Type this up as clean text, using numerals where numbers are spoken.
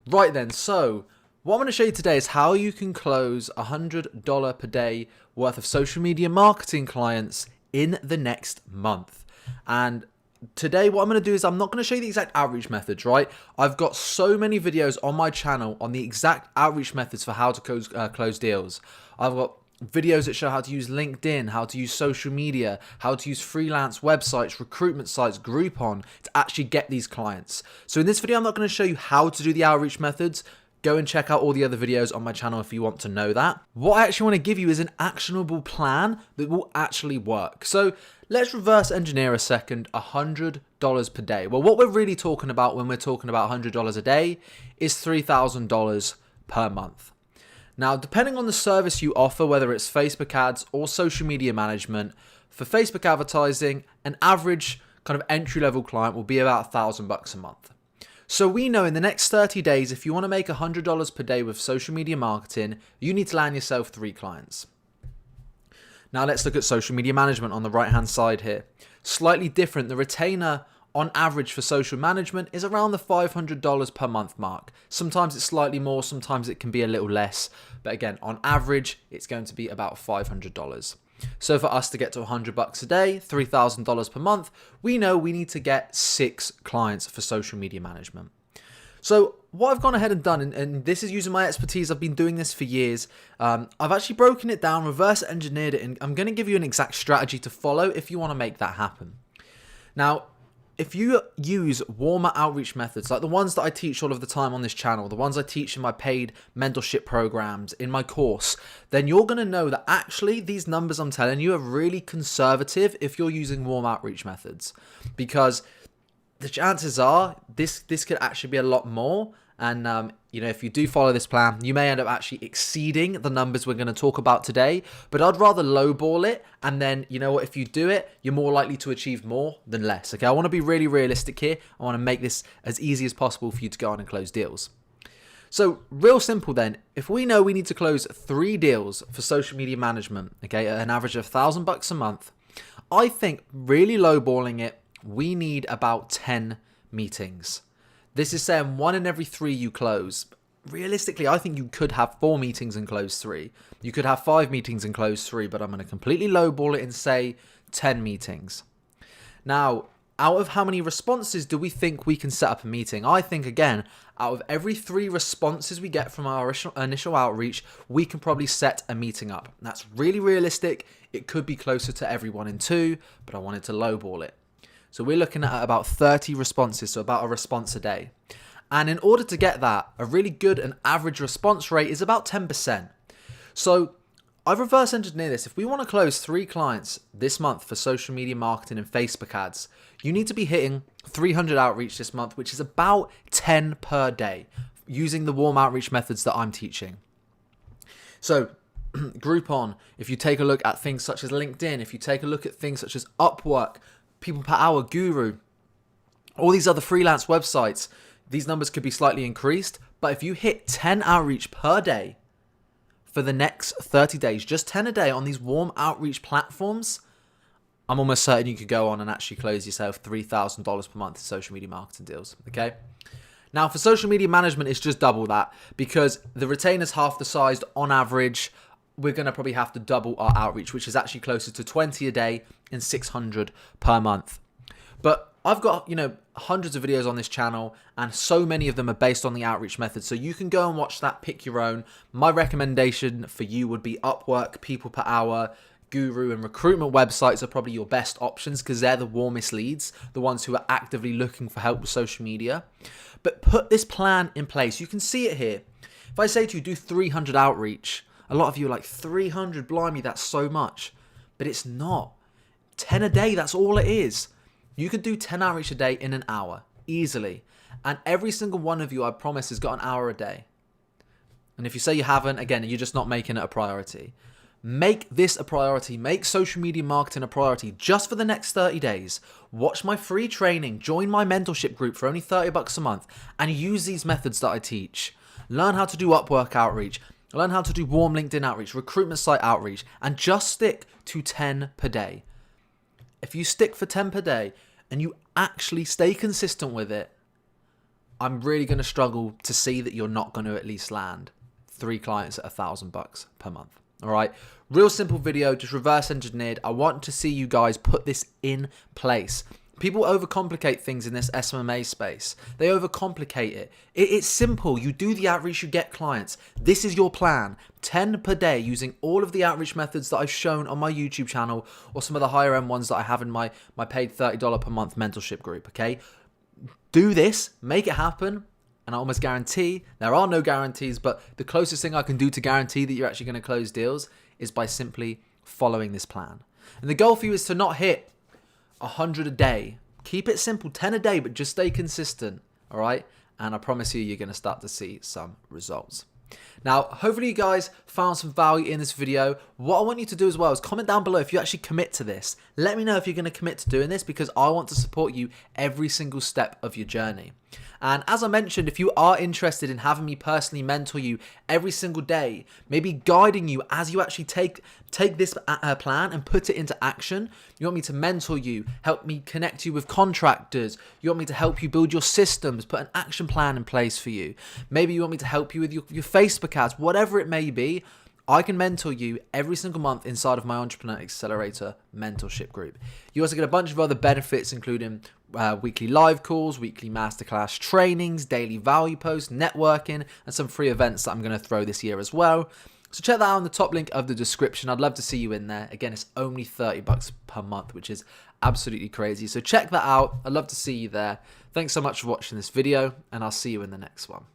Right then, so what I'm going to show you today is how you can close $100 per day worth of social media marketing clients in the next month. And today what I'm going to do is I'm not going to show you the exact outreach methods, right? I've got so many videos on my channel on the exact outreach methods for how to close deals. I've got videos that show how to use LinkedIn, how to use social media, how to use freelance websites, recruitment sites, Groupon to actually get these clients. So in this video, I'm not going to show you how to do the outreach methods. Go and check out all the other videos on my channel if you want to know that. What I actually want to give you is an actionable plan that will actually work. So let's reverse engineer a second, $100 per day. Well, what we're really talking about when we're talking about $100 a day is $3,000 per month. Now, depending on the service you offer, whether it's Facebook ads or social media management, for Facebook advertising, an average kind of entry-level client will be about $1,000 a month. So we know in the next 30 days, if you want to make $100 per day with social media marketing, you need to land yourself 3 clients. Now let's look at social media management on the right-hand side here. Slightly different, the retainer on average for social management is around the $500 per month mark. Sometimes it's slightly more, sometimes it can be a little less. But again, on average, it's going to be about $500. So for us to get to $100 a day, $3,000 per month, we know we need to get 6 clients for social media management. So what I've gone ahead and done, and this is using my expertise, I've been doing this for years. I've actually broken it down, reverse engineered it, and I'm going to give you an exact strategy to follow if you want to make that happen. Now, if you use warmer outreach methods, like the ones that I teach all of the time on this channel, the ones I teach in my paid mentorship programs, in my course, then you're going to know that actually these numbers I'm telling you are really conservative if you're using warm outreach methods. Because the chances are this could actually be a lot more. And, if you do follow this plan, you may end up actually exceeding the numbers we're going to talk about today. But I'd rather lowball it. And then, you know what, if you do it, you're more likely to achieve more than less. Okay, I want to be really realistic here. I want to make this as easy as possible for you to go on and close deals. So real simple then, if we know we need to close 3 deals for social media management, okay, at an average of $1,000 a month, I think really lowballing it, we need about 10 meetings. This is saying 1 in every 3 you close. Realistically, I think you could have 4 meetings and close 3. You could have 5 meetings and close 3, but I'm going to completely lowball it and say 10 meetings. Now, out of how many responses do we think we can set up a meeting? I think, again, out of every 3 responses we get from our initial outreach, we can probably set a meeting up. That's really realistic. It could be closer to every 1 in 2, but I wanted to lowball it. So we're looking at about 30 responses, so about a response a day. And in order to get that, a really good and average response rate is about 10%. So I've reverse engineered this. If we want to close 3 clients this month for social media marketing and Facebook ads, you need to be hitting 300 outreach this month, which is about 10 per day, using the warm outreach methods that I'm teaching. So Groupon, if you take a look at things such as LinkedIn, if you take a look at things such as Upwork, People Per Hour, Guru, all these other freelance websites, these numbers could be slightly increased. But if you hit 10 outreach per day for the next 30 days, just 10 a day on these warm outreach platforms, I'm almost certain you could go on and actually close yourself $3,000 per month in social media marketing deals. Okay. Now for social media management, it's just double that because the retainer's half the size on average. We're going to probably have to double our outreach, which is actually closer to 20 a day and 600 per month. But I've got, hundreds of videos on this channel and so many of them are based on the outreach method. So you can go and watch that, pick your own. My recommendation for you would be Upwork, People Per Hour, Guru, and recruitment websites are probably your best options because they're the warmest leads, the ones who are actively looking for help with social media. But put this plan in place. You can see it here. If I say to you, do 300 outreach, a lot of you are like, 300, blimey, that's so much. But it's not. 10 a day, that's all it is. You could do 10 outreach a day in an hour, easily. And every single one of you, I promise, has got an hour a day. And if you say you haven't, again, you're just not making it a priority. Make this a priority. Make social media marketing a priority just for the next 30 days. Watch my free training. Join my mentorship group for only $30 a month. And use these methods that I teach. Learn how to do Upwork outreach. Learn how to do warm LinkedIn outreach, recruitment site outreach, and just stick to 10 per day. If you stick for 10 per day and you actually stay consistent with it, I'm really going to struggle to see that you're not going to at least land 3 clients at $1,000 per month. All right. Real simple video, just reverse engineered. I want to see you guys put this in place. People overcomplicate things in this SMMA space. They overcomplicate it. It's simple. You do the outreach, you get clients. This is your plan. 10 per day using all of the outreach methods that I've shown on my YouTube channel or some of the higher end ones that I have in my paid $30 per month mentorship group, okay? Do this, make it happen, and I almost guarantee, there are no guarantees, but the closest thing I can do to guarantee that you're actually going to close deals is by simply following this plan. And the goal for you is to not hit 100 a day. Keep it simple, 10 a day, but just stay consistent, all right? And I promise you, you're going to start to see some results. Now, hopefully you guys found some value in this video. What I want you to do as well is comment down below if you actually commit to this. Let me know if you're going to commit to doing this, because I want to support you every single step of your journey. And as I mentioned, if you are interested in having me personally mentor you every single day, maybe guiding you as you actually take this plan and put it into action, you want me to mentor you, help me connect you with contractors, you want me to help you build your systems, put an action plan in place for you, maybe you want me to help you with your Facebook ads, whatever it may be, I can mentor you every single month inside of my Entrepreneur Accelerator mentorship group. You also get a bunch of other benefits, including weekly live calls, weekly masterclass trainings, daily value posts, networking, and some free events that I'm going to throw this year as well. So check that out on the top link of the description. I'd love to see you in there. Again, it's only $30 per month, which is absolutely crazy. So check that out. I'd love to see you there. Thanks so much for watching this video, and I'll see you in the next one.